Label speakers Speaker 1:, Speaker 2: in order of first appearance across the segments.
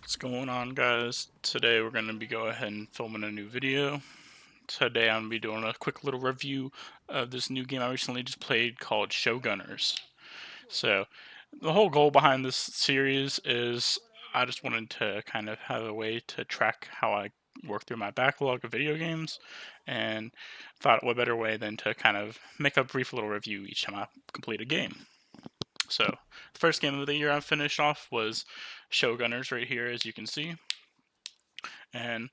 Speaker 1: What's going on, guys? Today we're going to be go ahead and filming a new video. Today I'm going to be doing a quick little review of this new game I recently just played called Showgunners. So the whole goal behind this series is I just wanted to kind of have a way to track how I work through my backlog of video games, and thought what better way than to kind of make a brief little review each time I complete a game. So the first game of the year I finished off was Showgunners right here, as you can see. And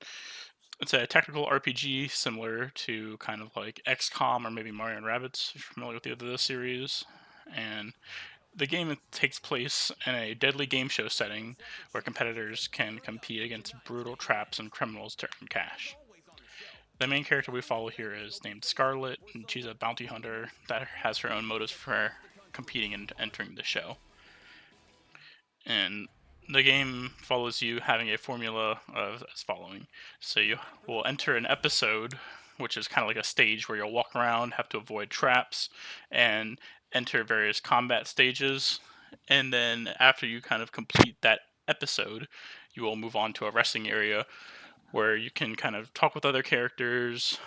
Speaker 1: it's a tactical RPG similar to kind of like XCOM or maybe Mario and Rabbids, if you're familiar with either of those series. And the game takes place in a deadly game show setting where competitors can compete against brutal traps and criminals to earn cash. The main character we follow here is named Scarlet, and she's a bounty hunter that has her own motives for competing and entering the show. And the game follows you having a formula of as following. So you will enter an episode, which is kind of like a stage where you'll walk around, have to avoid traps, and enter various combat stages. And then after you kind of complete that episode, you will move on to a resting area where you can kind of talk with other characters,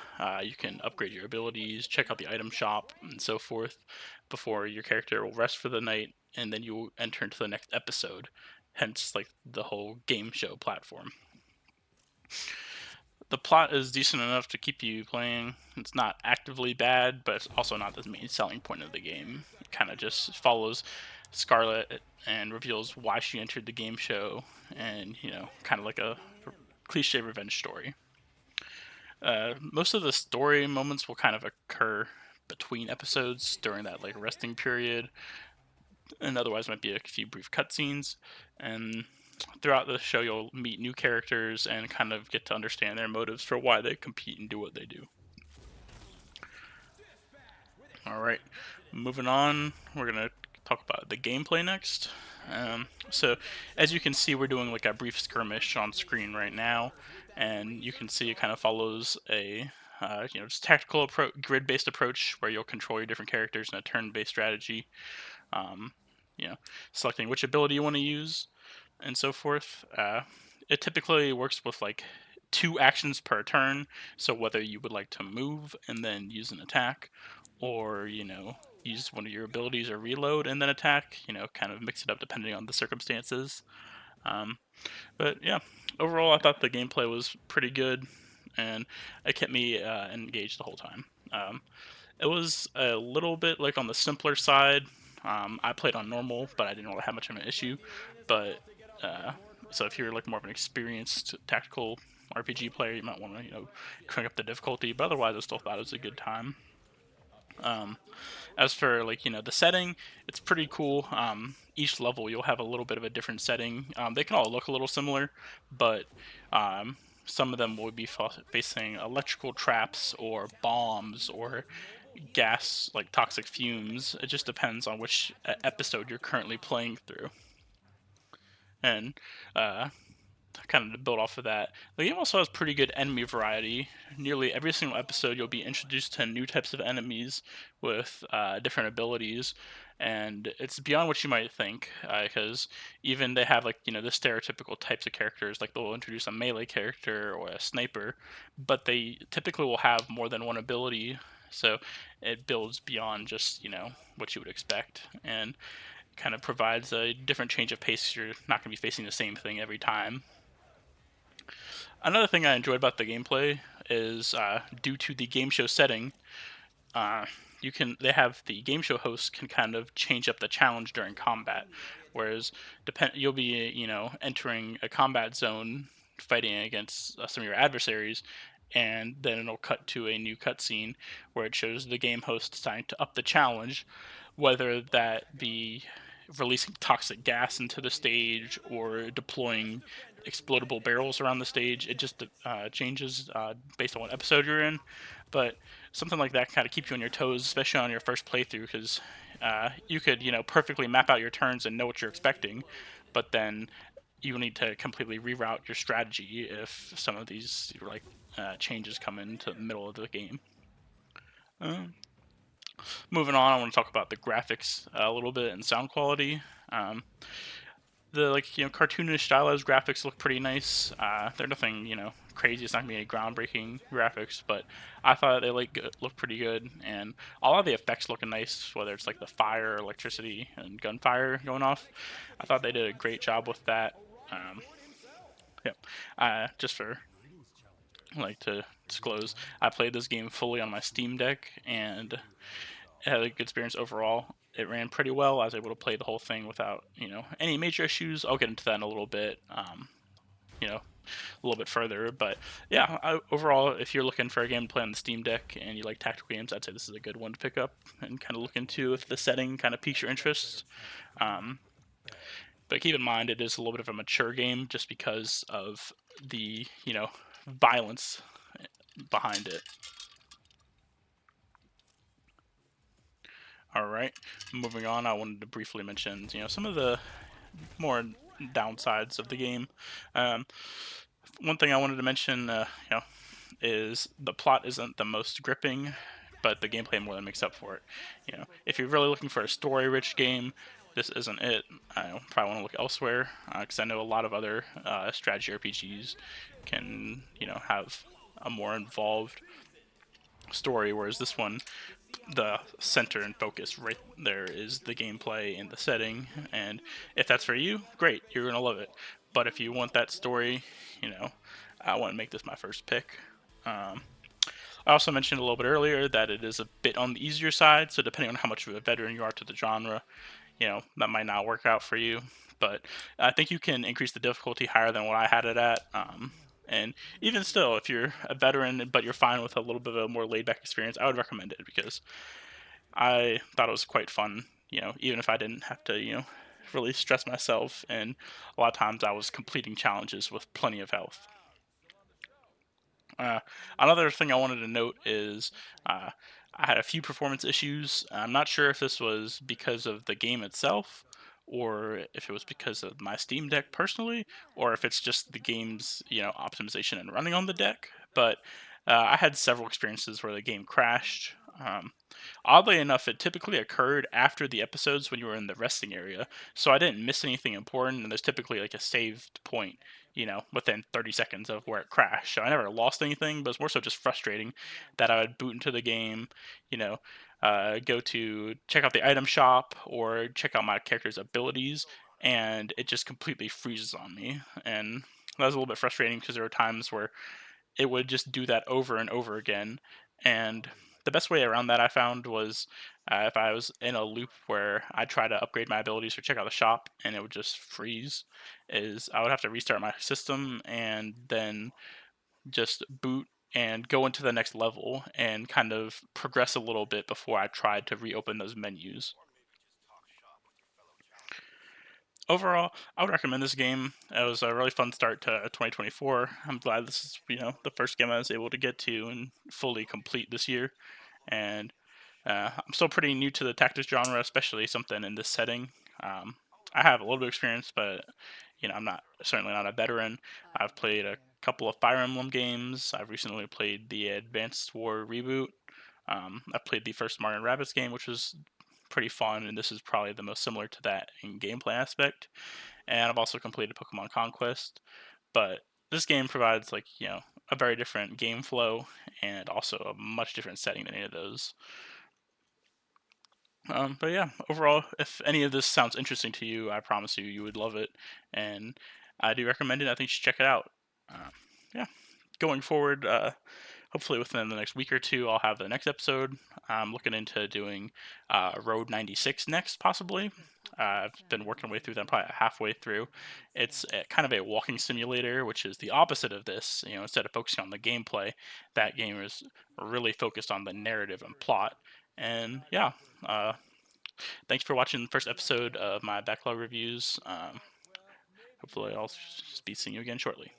Speaker 1: you can upgrade your abilities, check out the item shop, and so forth, before your character will rest for the night, and then you will enter into the next episode. Hence, like the whole game show platform. The plot is decent enough to keep you playing. It's not actively bad, but it's also not the main selling point of the game. It kind of just follows Scarlet and reveals why she entered the game show, and kind of like a cliche revenge story. Most of the story moments will kind of occur between episodes during that like resting period, and otherwise might be a few brief cutscenes. And throughout the show, you'll meet new characters and kind of get to understand their motives for why they compete and do what they do. All right, moving on, we're gonna talk about the gameplay next. So as you can see, we're doing like a brief skirmish on screen right now, and you can see it kind of follows a just tactical approach, grid-based approach where you'll control your different characters in a turn-based strategy. Um, you know, Selecting which ability you want to use and so forth. It typically works with like 2 actions per turn. So whether you would like to move and then use an attack, or use one of your abilities or reload and then attack. Kind of mix it up depending on the circumstances. Um, but yeah, overall, I thought the gameplay was pretty good, and it kept me engaged the whole time. It was a little bit like on the simpler side. I played on normal, but I didn't really have much of an issue. But uh, so if you're like more of an experienced tactical RPG player, you might want to crank up the difficulty. But otherwise, I still thought it was a good time. As for like the setting, it's pretty cool. Each level you'll have a little bit of a different setting. They can all look a little similar, but some of them will be facing electrical traps or bombs or gas like toxic fumes. It just depends on which episode you're currently playing through. And kind of to build off of that, the game also has pretty good enemy variety. Nearly every single episode, you'll be introduced to new types of enemies with different abilities, and it's beyond what you might think. Because even they have like the stereotypical types of characters, like they'll introduce a melee character or a sniper, but they typically will have more than one ability. So it builds beyond just what you would expect, and kind of provides a different change of pace. You're not going to be facing the same thing every time. Another thing I enjoyed about the gameplay is due to the game show setting, uh, they have the game show host can kind of change up the challenge during combat, whereas you'll be entering a combat zone fighting against some of your adversaries, and then it'll cut to a new cutscene where it shows the game host deciding to up the challenge, whether that be releasing toxic gas into the stage or deploying explodable barrels around the stage. It just changes based on what episode you're in. But something like that kind of keeps you on your toes, especially on your first playthrough, because you could perfectly map out your turns and know what you're expecting, but then you will need to completely reroute your strategy if some of these like changes come into the middle of the game. Um, Moving on, I want to talk about the graphics a little bit and sound quality. Um, The cartoonish stylized graphics look pretty nice. They're nothing crazy. It's not gonna be any groundbreaking graphics, but I thought they look pretty good, and a lot of the effects looking nice. Whether it's like the fire, electricity, and gunfire going off, I thought they did a great job with that. Um, yeah, just for to disclose, I played this game fully on my Steam Deck, and it had a good experience overall. It ran pretty well. I was able to play the whole thing without any major issues. I'll get into that in a little bit. A little bit further. But yeah, overall, if you're looking for a game to play on the Steam Deck and you like tactical games, I'd say this is a good one to pick up and kind of look into if the setting kind of piques your interest. Um, but keep in mind, it is a little bit of a mature game just because of the violence behind it. All right, moving on. I wanted to briefly mention some of the more downsides of the game. Um, One thing I wanted to mention, is the plot isn't the most gripping, but the gameplay more than makes up for it. If you're really looking for a story-rich game, this isn't it. I probably want to look elsewhere because I know a lot of other strategy RPGs can, have a more involved story, whereas this one, the center and focus right there is the gameplay and the setting. And if that's for you, great, you're gonna love it. But if you want that story, I want to make this my first pick. Um, I also mentioned a little bit earlier that it is a bit on the easier side, so depending on how much of a veteran you are to the genre, that might not work out for you. But I think you can increase the difficulty higher than what I had it at. And even still, if you're a veteran but you're fine with a little bit of a more laid back experience, I would recommend it because I thought it was quite fun. Even if I didn't have to, really stress myself, and a lot of times I was completing challenges with plenty of health. Uh, Another thing I wanted to note is uh, I had a few performance issues. I'm not sure if this was because of the game itself, or if it was because of my Steam Deck personally, or if it's just the game's optimization and running on the deck. But I had several experiences where the game crashed. Oddly enough, it typically occurred after the episodes when you were in the resting area, so I didn't miss anything important. And there's typically like a saved point within 30 seconds of where it crashed. So I never lost anything, but it's more so just frustrating that I would boot into the game, you know, go to check out the item shop or check out my character's abilities, and it just completely freezes on me. And that was a little bit frustrating because there were times where it would just do that over and over again. And the best way around that I found was if I was in a loop where I try to upgrade my abilities or check out the shop and it would just freeze, is I would have to restart my system and then just boot and go into the next level and kind of progress a little bit before I tried to reopen those menus. Overall, I would recommend this game. It was a really fun start to 2024. I'm glad this is, the first game I was able to get to and fully complete this year. And I'm still pretty new to the tactics genre, especially something in this setting. Um, I have a little bit of experience, but I'm not certainly not a veteran. I've played a couple of Fire Emblem games. I've recently played the Advanced War reboot. I've played the first Mario Rabbids game, which was pretty fun, and this is probably the most similar to that in gameplay aspect. And I've also completed Pokemon Conquest, but this game provides a very different game flow and also a much different setting than any of those. But yeah, overall, if any of this sounds interesting to you, I promise you would love it, and I do recommend it. I think you should check it out. Uh, yeah, going forward, hopefully within the next week or two, I'll have the next episode. I'm looking into doing Road 96 next, possibly. I've been working my way through that, probably halfway through. It's kind of a walking simulator, which is the opposite of this. Instead of focusing on the gameplay, that game is really focused on the narrative and plot. And yeah, uh, thanks for watching the first episode of my backlog reviews. Hopefully, I'll be seeing you again shortly.